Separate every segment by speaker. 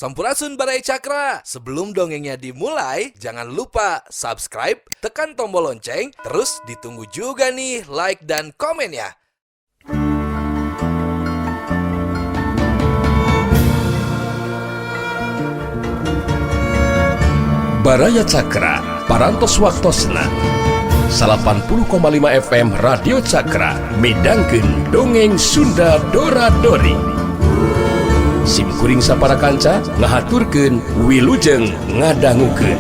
Speaker 1: Sampurasun Barai Cakra. Sebelum dongengnya dimulai, jangan lupa subscribe, tekan tombol lonceng, terus ditunggu juga nih like dan komen ya.
Speaker 2: Baraya Cakra, parantos waktosna 80,5 FM Radio Cakra, midangkeun dongeng Sunda Dora-Dori. Simkuring sapara kanca ngahaturkeun wilujeng ngadangukeun.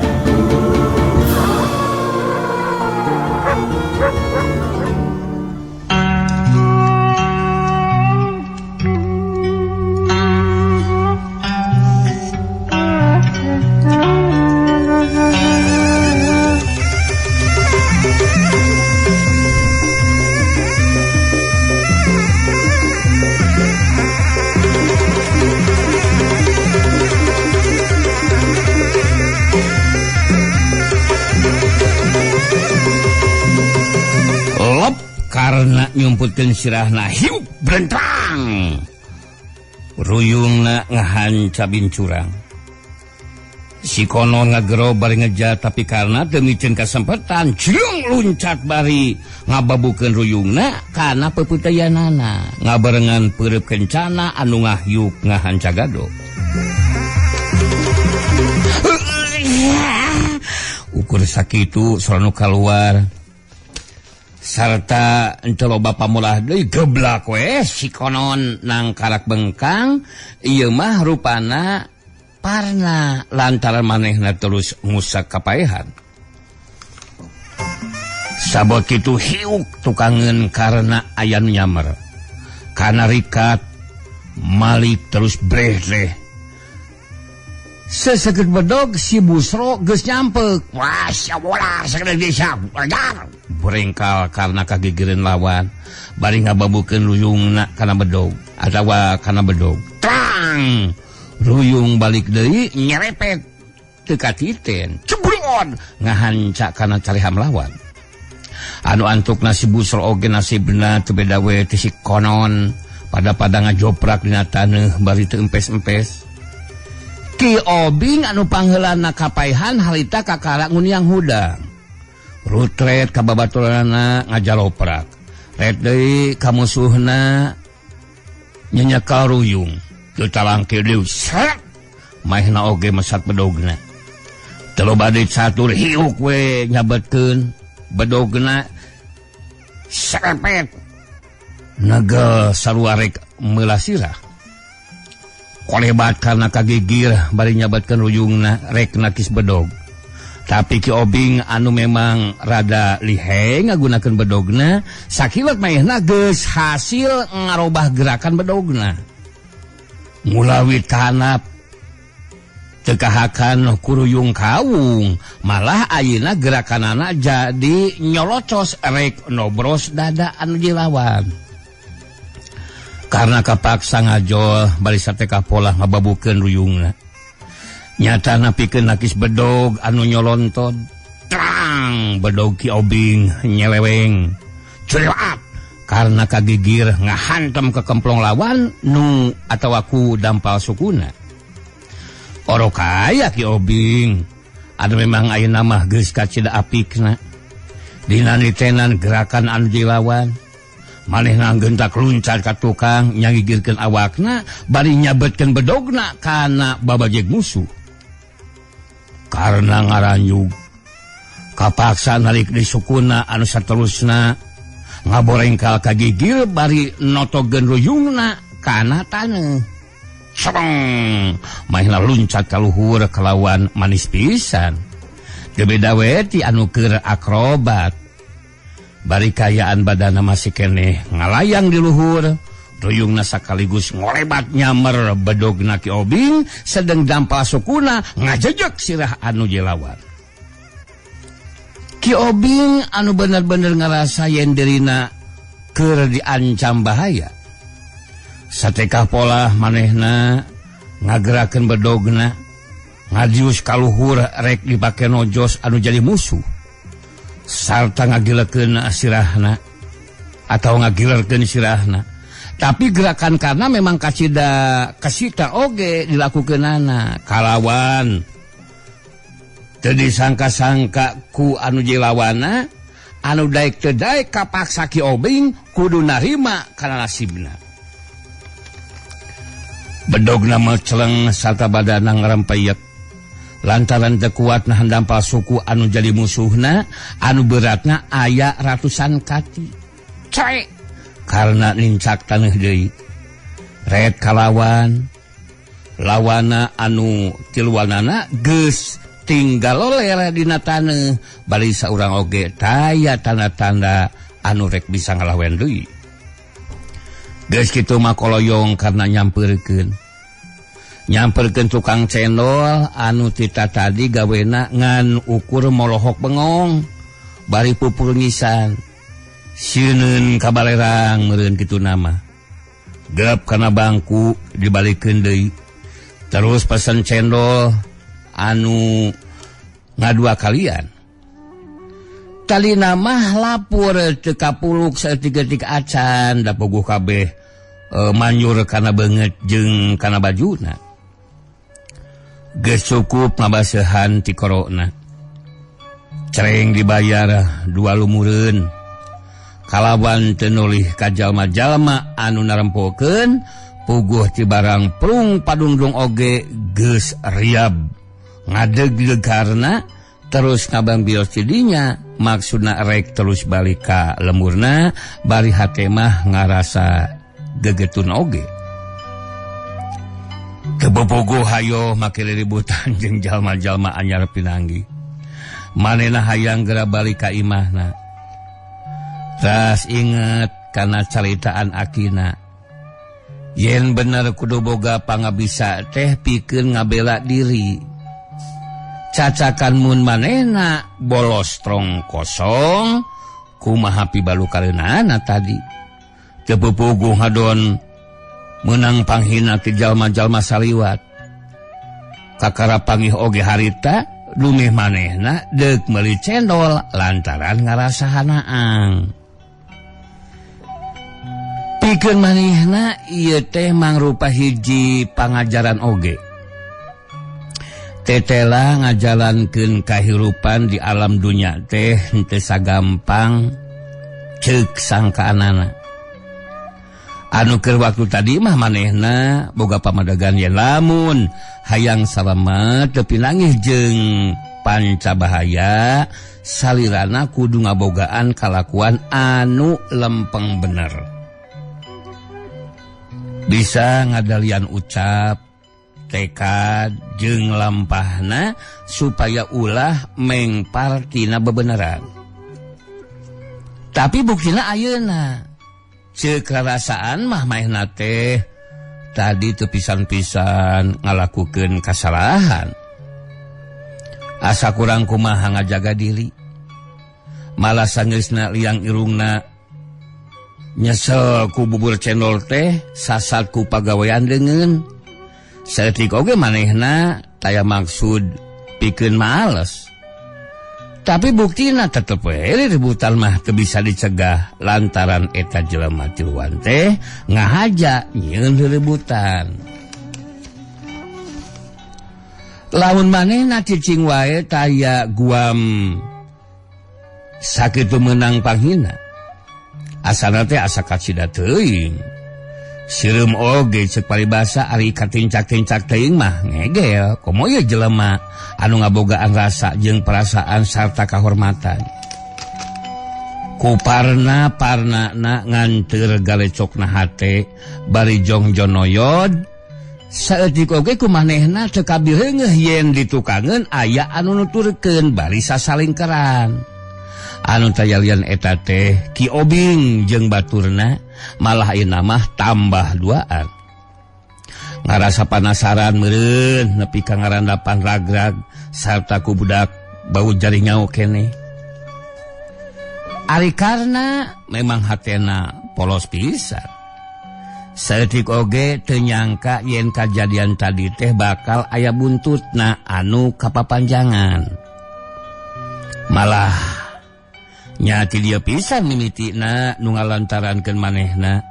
Speaker 3: Karena nyumputkeun sirahna hiup brentang, ruyungna ngahanca bincurang. Si kono ngagero bari ngejar, tapi karena demikeun kasempatan jeung luncat bari ngababukeun ruyungna kana pepeuteyanana ngabarengan peureup kencana anu ngahyuk ngahanca gado. Ukur sakitu sarana kaluar sarta ente loba pamulah deui geblak we si konon nang karak bengkang. Ieu mah rupana parna lantaran manehna terus ngusak kapaehan. Sabot kitu hiuk tukangeun karena aya nu nyamer. Kana rikat malik terus brehleh. Seseged bedog si Busro geus nyampek. Wah, sia bola sagede desa. Berengkal karena kagigireun lawan. Bari ngababukeun ruyungna kana bedog atawa kana bedog. Trang! Ruyung balik deui nyerepet teu katiten. Ceblon ngahanca kana cariham lawan. Anu antukna si Busro oge nasibna teu beda we ti si konon. Pada ngajoprak dina taneuh bari teu empes-empes. Ki Obing anu pangheulana kapaehan harita kakara nguniang hudang. Rutret ka babaturanna ngajaloprak. Ret deui ka musuhna nyenyekal ruyung. Teu talangkeu deui sret. Maehna oge mesat bedogna. Teu loba deui catur hiuk we nyabetkeun bedogna serepet. Nagel sarua rek meulah sirah. Kolebat karena kagigir bari nyabatkeun ruyungna rek nakis bedog. Tapi Ki Obing anu memang rada lihai ngagunakeun bedogna, sakilat maehna geus hasil ngarobah gerakan bedogna. Mulawit kanap teu kahakan ku ruyung kaung, malah ayeuna gerakanana jadi nyolocos rek nobros dada anu jilawan. Karena kapaksa ngajol bari sateka pola ngababukeun ruyungna. Nyatana pikeun nakis bedog anu nyolonton. Trang! Bedog Ki Obing nyeleweng. Curelat! Karena kagigir ngahantem ke kemplong lawan nu atawa ku dampal sukuna. Oro kaya Ki Obing. Anu memang ayeuna mah geus kacida apikna. Dina nitenan gerakan anu jilawan. Manehna gentak luncat ka tukang nyagigirkeun awakna bari nyabetkeun bedogna kana babajeg musuh. Karena ngaranjug kapaksa nalik di sukuna anu saterusna ngaborengkal kagigir bari notogeun ruyungna kana taneuh. Sereng maehna luncat ka luhur kelawan manis pisan. Teu beda we ti anu keur akrobat. Bari kayaan badana masih keneh ngalayang di luhur, ruyungna sakaligus ngolebat nyamer bedogna Ki Obing sedang dampal sukuna ngajejek sirah anu jilawan. Ki Obing anu bener-bener ngerasa yen dirina keur diancam bahaya. Sateka pola manehna ngagerakeun bedogna ngadius ka luhur rek dipake nojos anu jadi musuh. Sarta ngagilekeun sirahna atau ngagilerkeun sirahna Tapi gerakan karena memang kasita oge dilakukeunana kalawan teu disangka-sangka ku anu jilawana anu daek teu daek kapaksa Ki Obing kudu narima kana nasibna. Bedogna meceleng sarta badana ngarempeyek lantaran teu kuatna handampal suku anu jadi musuhna anu beratna aya ratusan kati. Coy karena nincak taneuh deui. Red kalawan lawana anu tiluanana geus tinggal loler dina taneuh bari saurang oge taya tanda-tanda anu rek bisa ngalawen deui. Geus kitu mah koloyong karena nyampeurkeun tukang cendol anu tita tadi gawena ngan ukur molohok bengong bari pupur ngisan sieun kabalerang meureun kitu nama gap kana bangku dibalikeun deui terus pesen cendol anu ngadua kalian tali nama lapur teu kapuluk saeutik-eutik acan da puguh kabeh manyur kana beungeut jeung kana bajuna. Geus cukup ngabaseuhan ti korona. Cereng dibayar 2 lumureun. Kalawan teu nulih ka jalma-jalma anu narempokeun puguh ti barang prung padungdung oge geus riab. Ngadeg karena terus ngabambios ti dinya maksudna rek terus balik ka lemurna bari hate mah ngarasa gegetun oge. Kebobogo hayo make riributan jeung jalma-jalma anyar pinanggi. Manehna hayang geura balik ka imahna. Tas inget kana caritaan akina. Yen bener kudu boga pangabisa teh pikeun ngabela diri. Cacakan mun manehna bolos strong kosong kumaha pibalukareunana tadi. Kebobogo hadon menang panghina ti jalma-jalma saliwat. Kakara panggih oge harita lumih manehna deuk meuli cendol lantaran ngarasa hanaang. Pikeun manehna ieu teh mangrupa hiji pangajaran oge. Tetela ngajalankeun kahirupan di alam dunya teh henteu sagampang ceuk sangkaanana. Anu keur waktu tadi mah manehna boga pamadagan yen lamun hayang salamet teu pinangih jeung pancabahaya salirana kudu ngabogaan kalakuan anu lempeng bener. Bisa ngadalian ucap, tekad jeung lampahna supaya ulah mengpar tina bebeneran. Tapi buktina ayeuna ceuk rarasaan mah maehna teh tadi teu pisan-pisan ngalakukeun kasalahan. Asa kurang kumaha ngajaga diri. Malah sangeusna liang irungna nyesel ku bubur cendol teh sasat ku pagawean deungeun. Saeutik oge manehna taya maksud pikeun males. Tapi buktina tetep we ributan mah teu bisa dicegah lantaran eta jelema tiluan teh ngahaja nyieun ributan. Lamun manehna cicing wae taya guam sakitu meunang panghina. Asana teh asa kacida teuing. Sireum oge ceuk paribasa ari katincak-tincak teuing mah ngegel komo ieu jelema anu ngabogaan rasa jeung perasaan sarta kahormatan. Kuparna nganteur galecokna hate bari jongjonoyod saeutik oge kumanehna teu kabireungeuh yen ditukangeun aya anu nuturkeun bari sasalingkeran. Anu tayalian eta teh Ki Obing jeung baturna malah ayeuna mah tambah duaan. Ngarasa panasaran meureun nepi ka ngarandapan ragrag sarta ku budak bau jari nyao keneh. Ari karna memang hatena polos pisan. Saeutik oge teu nyangka yen kajadian tadi teh bakal aya buntutna anu kapapanjangan. Malah nyati dia pisan mimitina nu ngalantarankeun manehna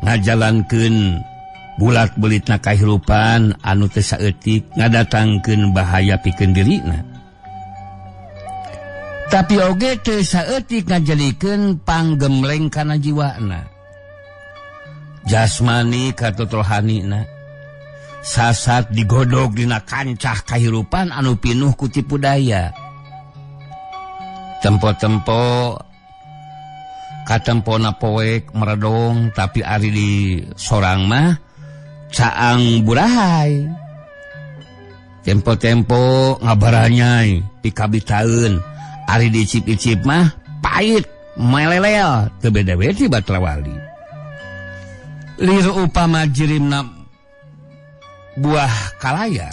Speaker 3: ngajalankeun bulat-belitna kahirupan anu teu saeutik ngadatangkeun bahaya pikeun dirina. Tapi oge teu saeutik ngajalikeun panggemleng kana jiwana. Jasmani katut rohanina sasat digodog dina kancah kahirupan anu pinuh ku tipu daya. Tempo-tempo katempona poek meredong tapi ari di sorang mah caang burahay. Tempo-tempo ngabaranyai pikabitaeun ari dicip-icip mah pahit melelel teu beda we ti Batrawali. Lir upama jirimna buah kalayar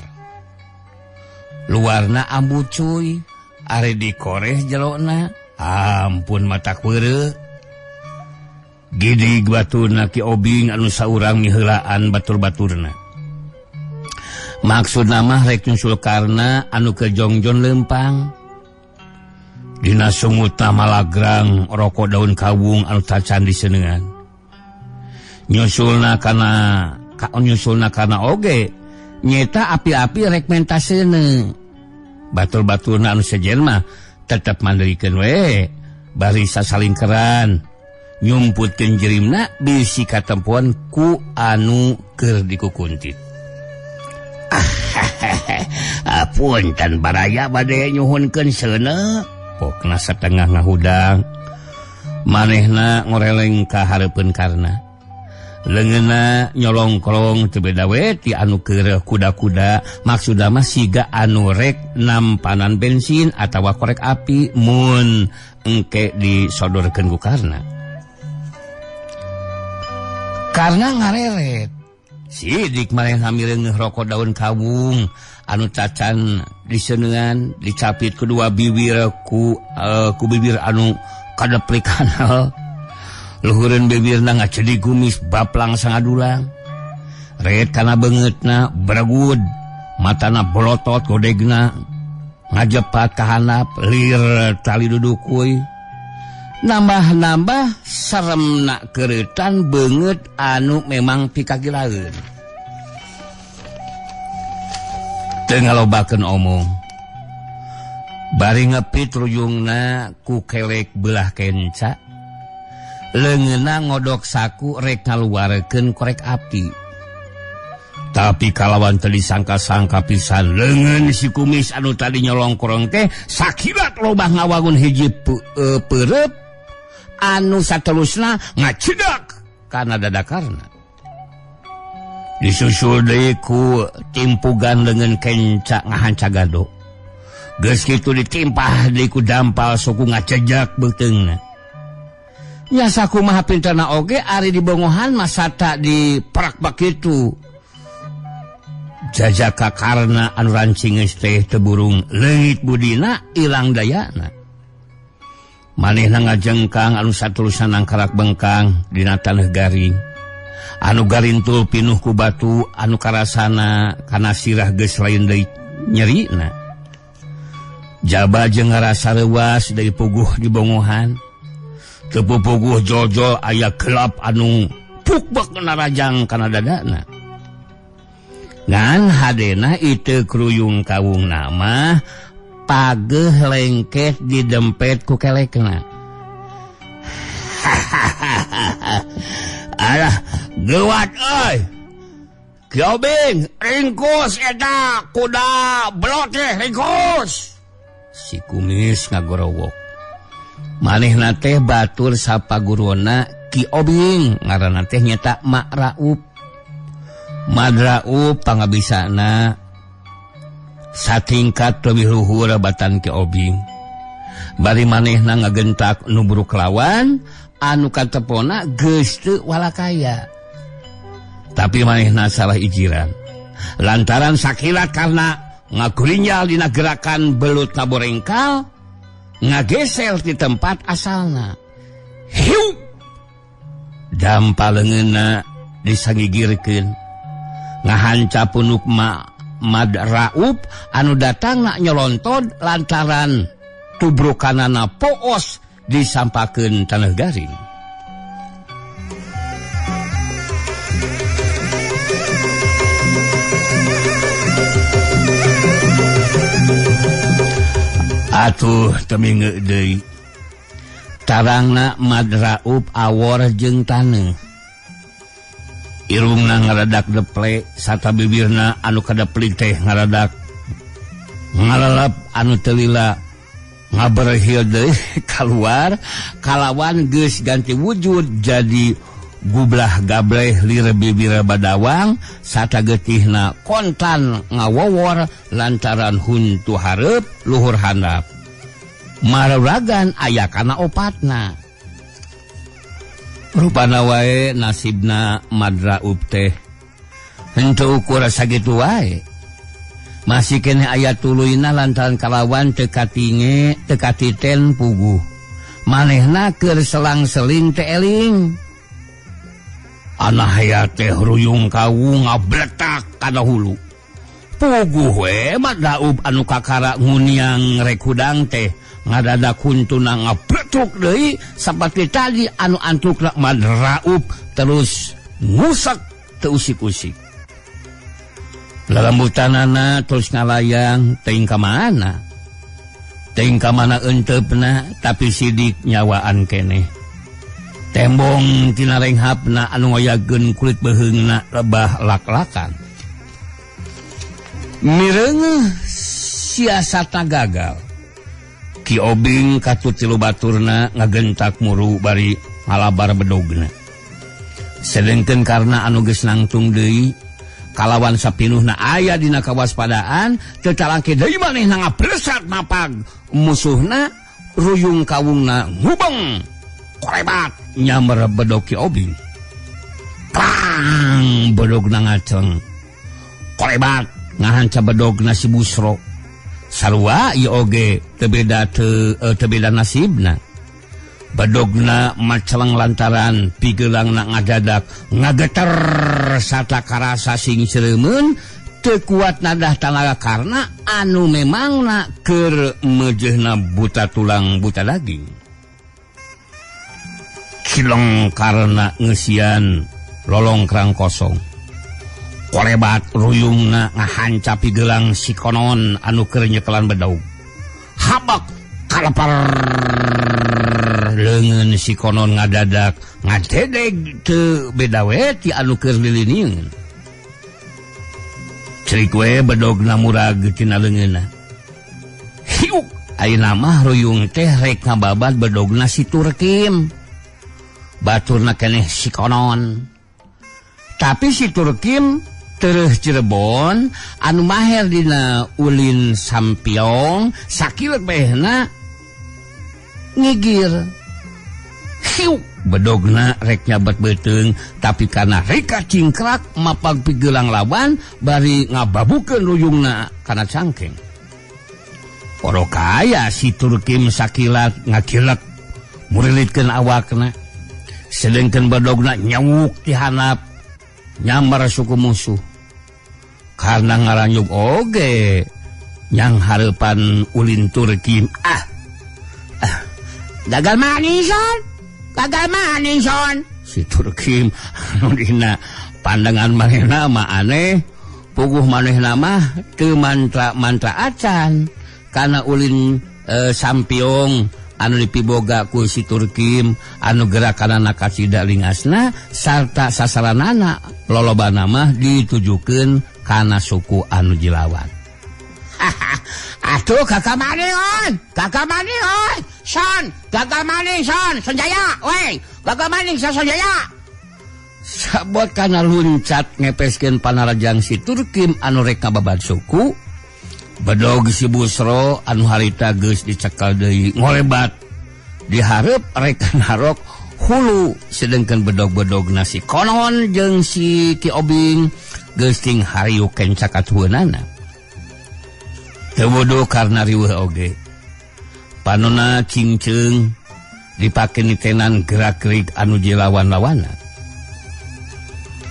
Speaker 3: luarna ambu cuy ari dikoreh jelona ampun mata keureu. Gidig baturna Ki Obing anu saurang miheulaan batur-baturna. Maksudna mah rek nyusul karna anu kejongjon lempang. Dina sungutna malagrang rokok daun kawung anu tacan diseuneuan. Nyusulna kana oge nyeta api-api rek menta seuneu. Batur-baturna anu sejen mah tetep mandirikeun we bari sasalingkeran nyumputkeun jirimna bisi katempuan ku anu keur dikukuntit. Punten baraya bade nyuhunkeun seuneu. Pokna satengah ngahudang manehna ngoreleng ka hareupeun karna. Leungeunna nyolong-kolong teu beda we ti anu keur kuda-kuda, maksudna mah siga anu rek nampanan bensin atawa korek api mun engke disodorkeun ku karna. Karna ngareret sidik manehna mireungeuh rokok daun kawung anu cacan diseuneuan dicapit kedua bibir ku bibir anu kadeplik kanal. Luhureun bibirna ngacedi gumis baplang sangadulang. Ret kana beungeutna beragud, matana bolotot godegna ngajepat ka handap lir tali dudukuy. Nambah-nambah seremna keuretan beungeut anu memang pikagilaeun. Teu ngalobakeun omong. Bari ngepit rujungna ku kelek belah kenca. Leungeunna ngodok saku rek ngaluarekeun korek api. Tapi kalawan teu disangka-sangka pisan leungeun si kumis anu tadi nyolongkorong teh sakilat lobah ngawangun hiji peureup anu satelusna ngacedak kana dadakarna. Disusul deui ku timpugan leungeun kenca ngahanca gado. Geus kitu ditimpah deui ku dampal suku ngacejak beuteungna. Nya sakumaha pinterna oge ari dibongohan masata diperak bakitu. Jajaka karna anu rancing geus teh teu burung leungit budina ilang dayana. Manehna ngajengkang anu saturusan nangkarak bengkang dina taneuh garing. Anu garintul pinuh ku batu anu karasana kana sirah geus lain deui nyerina. Jaba jeung ngarasa leuwas deui puguh dibongohan. Tepupuguh jol-jol aya gelap anu pukbek narajang kana dadana. Ngan hadena itu kruyung kawung nama pageuh lengket didempet ku kelekna. Alah geuwat euy. Ki Obing ringkus eta kuda belot teh ringkus. Si kumis ngagorowok. Manehna teh batur sapa guruna Ki Obing ngaranna teh nyata Mak Raup. Mad Raup pangabisana satingkat leuwih luhur batan Ki Obing. Bari manehna ngagentak nubruk lawan anu katepona geus teu walakaya. Tapi manehna salah ijiran. Lantaran sakilat karena ngagurinjal dina gerakan belut naborengkal ngagesel di tempat asalna. Hiup! Dampal leungeunna disangigirkeun. Ngahanca punuk Mad Raup anu datangna nyolontod lantaran tubrukanana poos disampakeun taneuh garing. Atuh teminge deui. Tarangna madraub awor jeung taneuh. Irungna ngaradak deple, sarta bibirna anu kadeplit teh ngaradak ngalalap anu teu lila ngaberehil deui keluar kalawan geus ganti wujud jadi gublah gableh lir bibir badawang sarta getihna kontan ngawowor lantaran huntu hareup luhur handap maruragan aya kana opatna. Rupana wae nasibna madraub teh henteu ukur sakitu wae. Masih kene aya tuluina lantaran kalawan teu katinge teu katiten puguh. Manehna keur selang-seling teh eling. Ana hayat teh ruyung kawung ngabletak kana hulu. Puguh we madraub anu kakara nguniang rek hudang teh ngadadak huntuna ngabletuk deui saperti tadi anu antukna madraub terus ngusak teu usik-usik. Lalambutanana terus ngalayang teuing ka mana? Teuing ka mana enteupna tapi sidik nyawaan keneh. Tembong tina renghapna anu ngayageun kulit beheungna lebah lak-lakan. Mireung siasatna gagal. Ki Obing katut tilu baturna ngagentak muru bari ngalabar bedogna. Sedengkeun karna anu geus nangtung deui kalawan sapinuhna aya dina kawaspadaan teu calangke deui manehna ngabresat mapag musuhna ruyung kawungna ngubeng korebat nyamber bedog Ki Obing. Prang bedogna ngaceng. Korebat ngahanca bedogna si Busro. Sarua ieu oge teu beda nasibna. Bedogna maceleng lantaran pigeulangna ngadadak ngageter sarta karasa sing seureumeuun teu kuat nadah tanaga karna anu memangna keur meujeuhna buta tulang buta daging. Kileng karena ngeusian lolong kerang kosong. Korebat ruyungna ngahanca pigelang si konon anu keur nyekelan bedaug. Habak kalepar leungeun si konon ngadadak ngadedeg teu beda we ti anu keur lilinieun. Cerik we bedogna murag tina leungeunna. Hiuk ayeuna mah ruyung teh rek ngababad bedogna si Turkim. Baturna keneh si konon. Tapi si Turkim terus Cirebon anu maher dina ulin sampiong sakieu behna ngigir. Hiu bedogna rek nyabat beuteung tapi karena reka cingkrak mapag pigelang lawan bari ngababukeun ruyungna kana cangkeng. Oro kaya si Turkim sakilat ngakilek murilitkeun awakna. Sedengkeun bedogna nyawuk ti handap nyambar suku musuh. Karena ngaranyug oge yang hareupan ulin Turkim. Gagal maning son. Si Turkim anu dina pandangan manehna mah aneh, puguh manehna mah teu mantra acan kana ulin sampiong anu dipiboga ku si Turkim anu gerakanana kacida lingasna sarta sasaranana lolobana mah ditujukeun kana suku anu jilawan. Atuh kakak maning son, kakak maning son, Sanjaya, wey, kakak maning son Sanjaya. Sabot kana luncat ngepeskeun panarajang si Turkim anu rek ngababad suku. Bedog si Busro anu harita geus dicekel deui ngolebat. Dihareup rek narok hulu sedengkeun bedog-bedogna si konon jeung si Ki Obing geus ting hariuk kencakat hueunana. Teu bodoh karna riweuh oge. Panonna cingceung dipake nitenan gerak-gerik anu jilawan-lawana.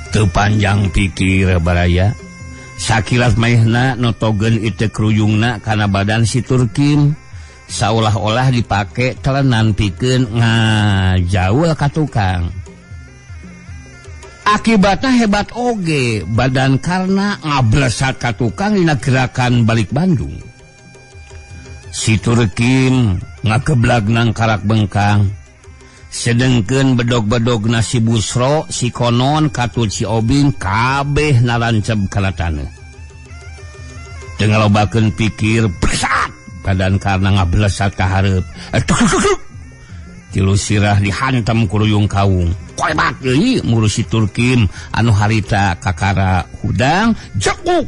Speaker 3: Teu panjang pikir baraya. Sakilat maehna notogeun ieu kruyungna kana badan si Turkim saolah-olah dipake telenan pikeun ngajaul ka tukang. Akibatna hebat oge badan karena ngablesat ka tukang dina gerakan balik Bandung. Si Turkim ngakeblag nang karak bengkang. Sedengkeun bedog-bedog na si Busro, si Konon, katut si Obing, kabeh naranceb kana taneuh. Teu ngalobakeun pikir, bersat badan karena ngablesat ka hareup. Tilu sirah dihantam ku ruyung kawung. Koebat deui muru si Turkim anu harita kakara hudang, jekuk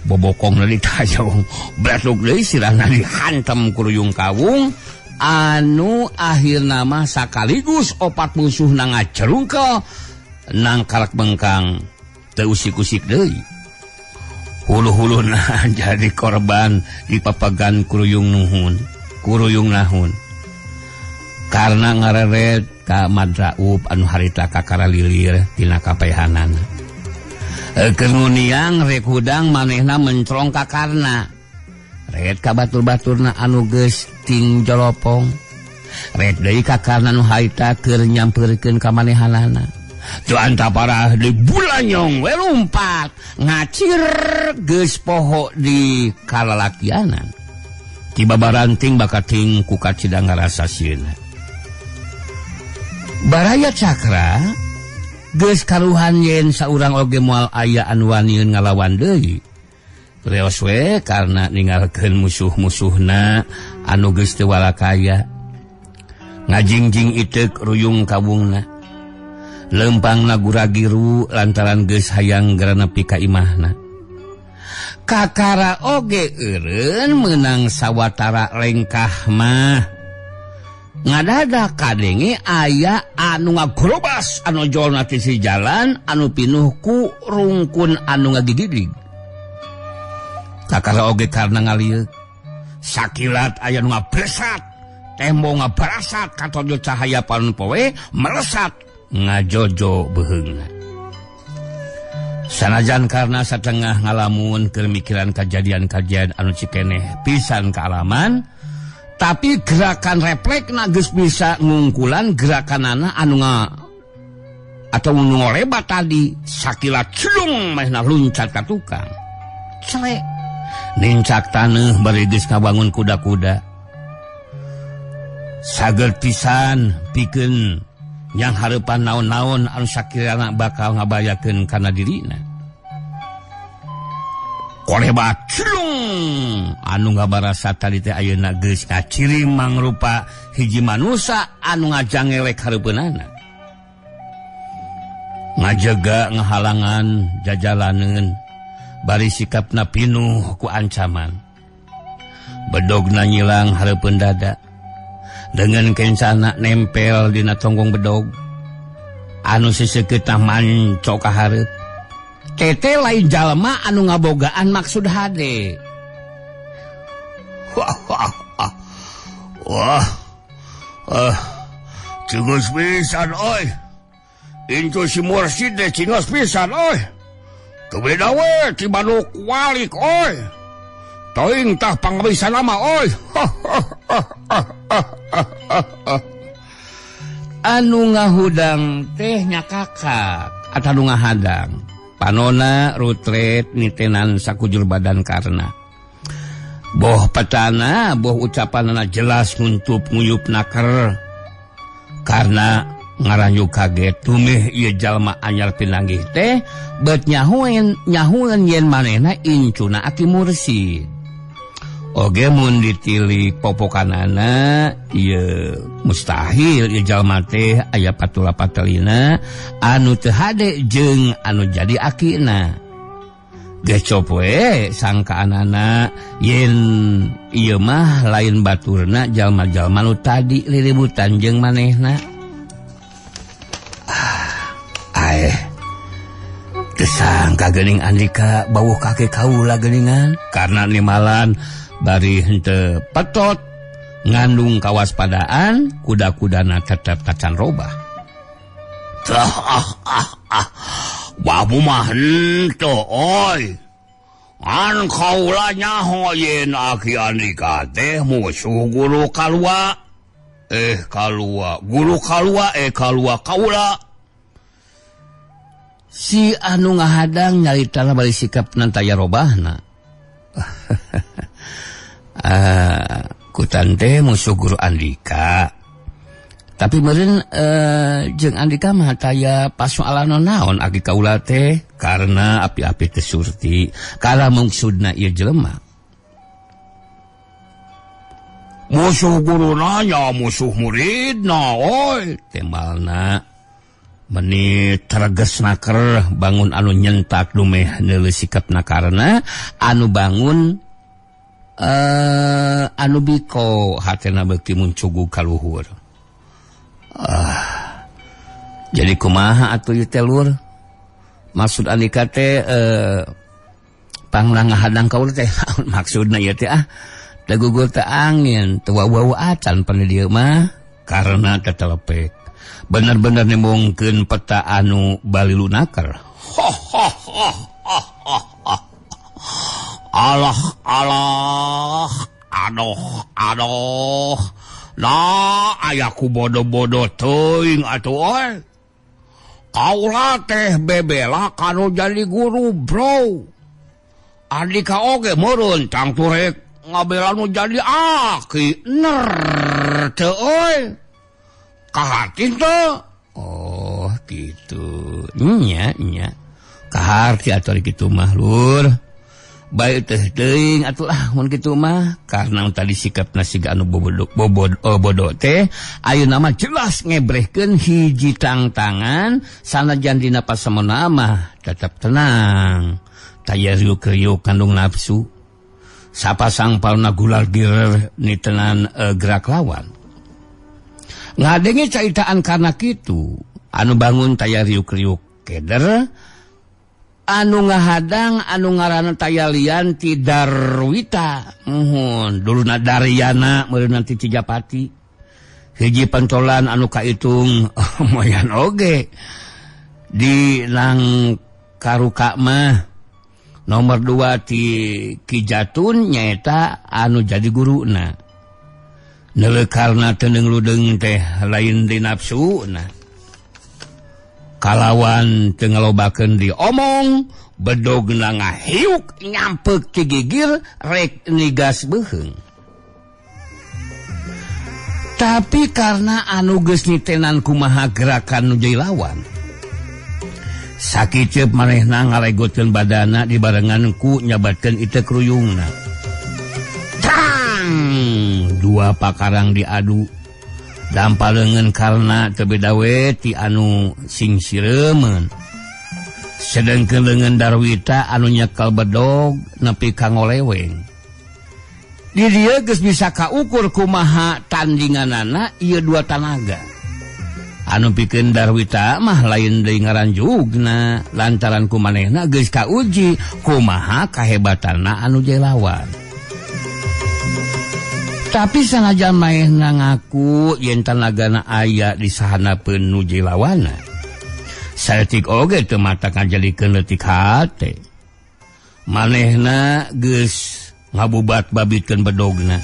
Speaker 3: bobokongna ditayong. Blasuk deui sirahna dihantam ku ruyung kawung. Anu akhirna mah sakaligus opat musuhna ngacerungkel nang karak bengkang teu usik-usik deui. Hulu-huluna jadi korban dipapagan kuruyung nahun. Karena ngareret ka madraub anu harita kakara lilir tina kapehanana. Kemuniang rek hudang manehna mencrong kakarna. Red ka batur-baturna anu geus ting jolopong. Red deui kakarna anu haita keur nyampeurkeun ka manehanana. Tu antapara di bulanyong we lumpat ngacir geus poho di kalalakianan. Tiba baranting bakating ku kacidang ngarasasieuna. Baraya Cakra geus karuhan yen saurang oge moal aya anu waniun ngalawan deui. Reos we karena ninggalkeun musuh-musuhna anu geus teu walakaya. Ngajingjing iteuk ruyung kawungna. Lempangna guragiru lantaran geus hayang gara nepi ka imahna. Kakara oge eureun meunang sawatara lengkah mah. Ngadadak kadenge aya anu ngagrobas anu jolna ti si jalan anu pinuh ku rungkun anu ngagigidig. Kakara oge karena ngalieu sakilat aya nu ngabresat tembok ngabarasat katojo cahaya panon poe melesat ngajojo beheungna. Sanajan karena satengah ngalamun keur mikiran kajadian-kajadian anu cikeneh pisan kaalaman, tapi gerakan refleksna geus bisa ngungkulan gerakanana anu atau ngolebat tadi. Sakilat celung mehna luncat ka tukang. Celek nincak taneuh bari geus ngabangun kuda-kuda. Saged pisan pikeun yang hareupan naon-naon anu sakirana bakal ngabayakeun kana dirina. Kolebat celung anu ngabarasa tadi teh ayeuna geus kaciring mangrupa hiji manusia anu ngajangelek hareupeunana. Ngajaga ngahalangan jajalaneun bari sikapna pinuh ku ancaman. Bedogna nyilang hareupeun dada. Dengan kencana nempel dina tonggong bedog anu siseukeutna manco ka hareup. Tete lain jalma anu ngabogaan maksud hade. Cingos pisan oi. Intu si Mursid de cingos pisan oi. Kebeda we ti manuk walik oi. Toing tah pangabisa nama oi. Anu ngahudang teh nya kakak atau anu ngahadang panona rutret nitenan sakujur badan karena boh petana boh ucapanana jelas nguntup nguyup naker karena ngaranyu kaget tumeh ieu jalma anyar pinanggih teh bet nyahueun yen manehna incuna Aki Mursid. Oge mun ditilik popokanana ieu mustahil ieu jalma teh aya patula patelina anu teu hade jeung anu jadi akina. Geus cop we sangkaanana yen ieu mah lain baturna jalma-jalma nu tadi lilibutan jeung manehna. Kesangka geuning Andika bawuh kakek kaula geuningan karena nimalan bari henteu petot ngandung kawaspadaan kuda-kudana tetep tacan robah. Babu mah henteu oi. An kaula nyaho yen Aki Andika teh musuh guru kalua. Guru kalua kalua kaula. Si anu ngahadang nyaritana bari sikap nantaya robahna. sebutan teh musuh Guru Andika. Tapi meureun jeung Andika mah taya pasoalan naon agi kaula teh karena api-api teh surti kala maksudna ieu jelema. Musuh guruna nya musuh muridna oi tembalna. Meni tergesnaker bangun anu nyentak dumeh neuleuh sikapna karena anu bangun anu biko hatena beuki muncugu kaluhur. Jadi kumaha atuh ieu teh Lur? Maksud Andika teh panglang ngahadang kaula teh maksudna ieu teh teu gugur teh angin, teu wau acan panu dieu mah karena tetelepek. Bener-bener nemongkeun peta anu bali lunaker. Allah aduh nah ayaku bodoh-bodoh teuing atuh kaula teh bebela kanu jadi guru bro. Andika oge meureun tang turek ngabela nu jadi aki ner teu euy kaharti teu. Oh gitu nya kaharti atuh kitu mah Lur. Baik teh teuing atuh mun kitu mah karena tadi sikapna siga anu bobodo teh ayeuna mah jelas ngebrehkeun hiji tangtangan sanajan dina pasamona mah tetep tenang taya riuk-riuk kandung nafsu sapasang palna gular girer nitenan gerak lawan ngadenge caitaan karena kitu anu bangun taya riuk-riuk keder anu ngahadang anu ngaranna tayalian ti Darwita duluna Daryana meureun nanti Cijapati hiji pentolan anu kaitung moyan oge di nang karuka mah nomor 2 ti Ki Jatun nyaeta anu jadi guruna neuleuh karna teundeung ludeung teh lain di nafsuna kalawan teu ngalobakeun diomong bedogna ngahiuk nyampeuk ti gigir rek nigas beuheung. Tapi karena anu geus nitenan kumaha gerakan nu jadi lawan sakiceup manehna ngalegotkeun badana dibarengan ku nyabatkeun ite kruyungna. Tang! 2 pakarang diadu dampalengan karena terbeda we ti anu sing siremen sedengkeun leungeun Darwita anu nyekel bedog nepi ka ngoleweng di dieu geus bisa kaukur kumaha tandinganana ieu 2 tanaga anu pikeun Darwita mah lain deui ngaranjugna lantaran kumanehna geus kauji kumaha kahebatanna anu jai lawan. Tapi sanajan maehna ngaku yen tanagana aya di sahanapeun nu jilawana. Saeutik oge teu mata ngajalikeun leutik hate. Manehna geus ngabubat babitkeun bedogna.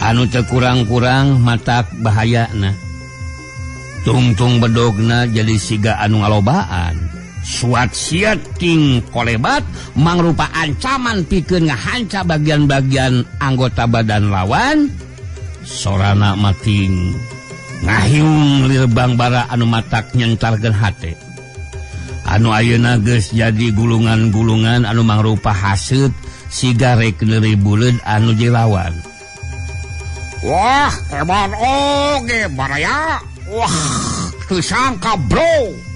Speaker 3: Anu teu kurang-kurang matak bahayana. Tungtung bedogna jadi siga anu ngalobaan. Suat siat ting kolebat mangrupa ancaman pikeun ngahanca bagian-bagian anggota badan lawan sorana mating ngahiung lirbang bara anu matak nyentarkeun hate anu ayeuna geus jadi gulungan-gulungan anu mangrupa haseup siga rek neuri buleud anu jilawan. Wah hebat oge baraya wah teu sangka bro.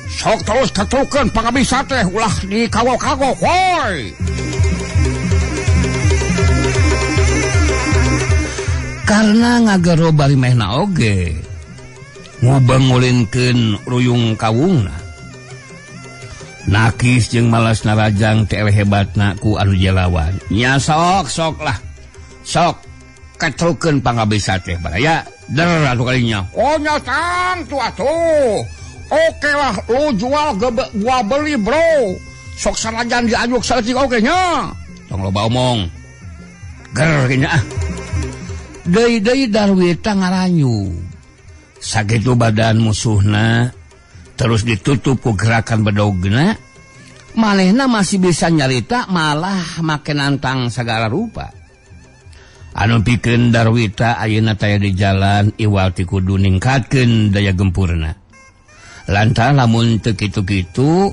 Speaker 3: Sok terus ketukeun pangabisa teh ulah di kagok-kagok woi. Karena ngagero bari mehna oge ngubeng ngulinkeun ruyung kawungna. Nakis jeung malas narajang teh hebatna ku anu jalawan. Nya sok lah. Sok ketukeun pangabisa teh baraya der atuh kalinya. Oh nya tang atuh. Oke lah, lu jual gua beli bro. Sok sanajan diajuk saeutik oge nya. Tong loba omong. Ger nya ah. Deui-deui Darwita ngaranyu. Sakitu badan musuhna terus ditutup ku gerakan bedogna. Manehna masih bisa nyarita malah make nantang sagala rupa. anu pikeun Darwita ayeuna taya di jalan iwal ti kudu ningkatkeun daya gempurna. Lantaran lamun teu kitu-kitu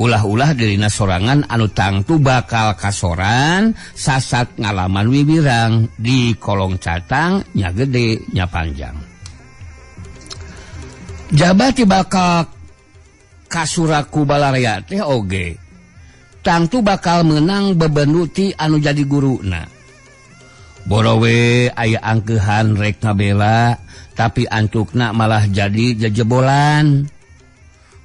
Speaker 3: ulah-ulah dirina sorangan anu tangtu bakal kasoran sasat ngalaman wibirang di kolong catang nya gede nya panjang. Jabat ti bakal kasuraku balaraya teh oge tangtu bakal menang bebenuti anu jadi guruna. Borowe aya angkeuhan rek ngabela tapi antukna malah jadi jejebolan.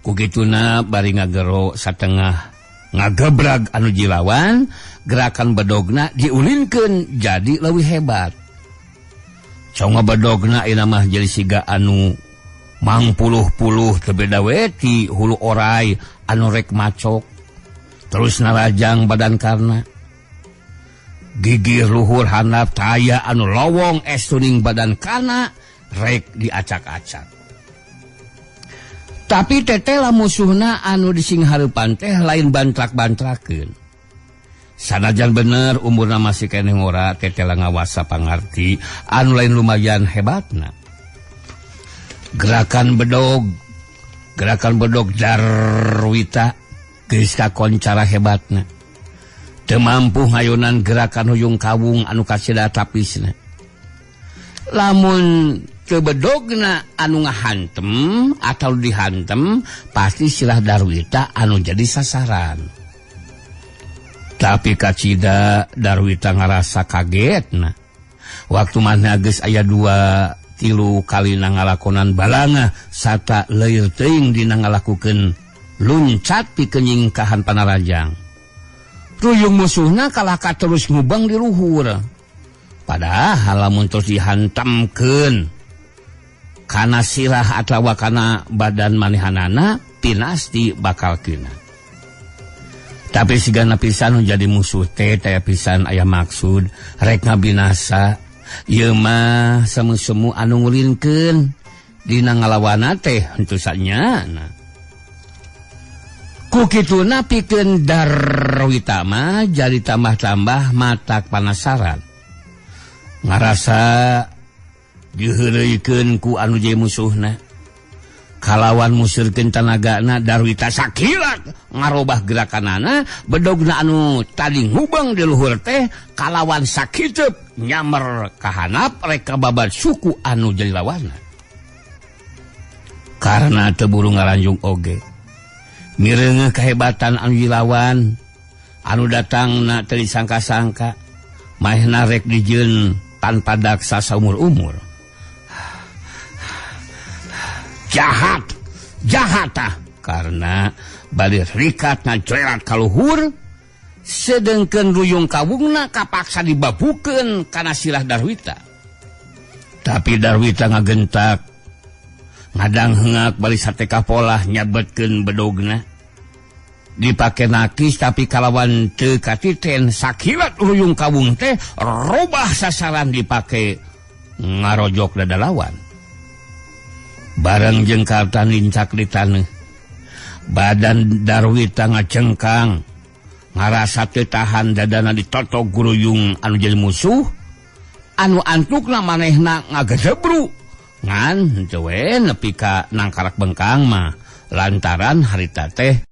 Speaker 3: Kugituna bari ngagero satengah ngagebrag anu jilawan, gerakan bedogna diulinkeun jadi leuwih hebat. Conga bedogna ieu mah jadi siga anu mangpuluh-puluh teu beda we ti hulu orai anu rek macok. Terus narajang badan karna. Gigih luhur handap taya anu lowong estuning badan kana rek diacak-acak. Tapi tetela musuhna anu disinghareupan teh lain bantrak-bantrakeun. Sanajan bener umurna masih keneh ngora tetela ngawasa pangarti anu lain lumayan hebatna. Gerakan bedog Darwita geus kakoncara hebatna. Teu mampu ngayunan gerakan huyung kawung anu kasida tapisna. Lamun teu bedogna anu ngahantem atau dihantem pasti silah Darwita anu jadi sasaran. Tapi kacida Darwita ngarasa kagetna. Waktu mana geus aya 2-3 kali ngalakonan balanga sarta leuir teuing dina ngalakukeun luncat pikeun nyingkahan panarajang. Ruyung musuhna kalaka terus ngubang di luhur. Padahal lamun terus dihantamkeun kana sirah atawa kana badan manehanana pinasti bakal kena. Tapi sigana pisan jadi musuh teh taya pisan aya maksud rek ngabinasa. Ieu mah semu-semu anu ngulinkeun dina ngalawana teh henteu sanyana. Ku kituna pikeun Darwita mah jadi tambah-tambah matak panasaran. Ngarasa diheureuikeun ku anu jadi musuhna. Kalawan musirkeun tanagana Darwita sakilat ngarobah gerakanana bedogna anu tadi ngubang di luhur teh kalawan sakiteup nyamer kahanap rek kababad suku anu jadi lawanna. Karena teu buru ngaranjung oge. Mireungeuh kahebatan anu jilawan anu datangna teu disangka-sangka maehna rek dijieun tanpa daksa saumur-umur. Jahat karena bari rikat ngajoerat ka luhur sedengkeun ruyung kawungna kapaksa dibabukeun kana silah Darwita. Tapi Darwita ngagentak ngadang heungak bari sateka polah nyabetkeun bedogna. Dipake nakis tapi kalawan teu katiten sakilat ruyung kawung teh robah sasaran dipake ngarojok dada lawan. Barang jengkaltan lincak di taneuh. Badan Darwita ngacengkang. Ngarasa teu tahan dadana ditotok guruyung anu jadi musuh. Anu antukna manehna ngagedebru. Ngan henteu we nepi ka nangkarak bengkang mah. Lantaran harita teh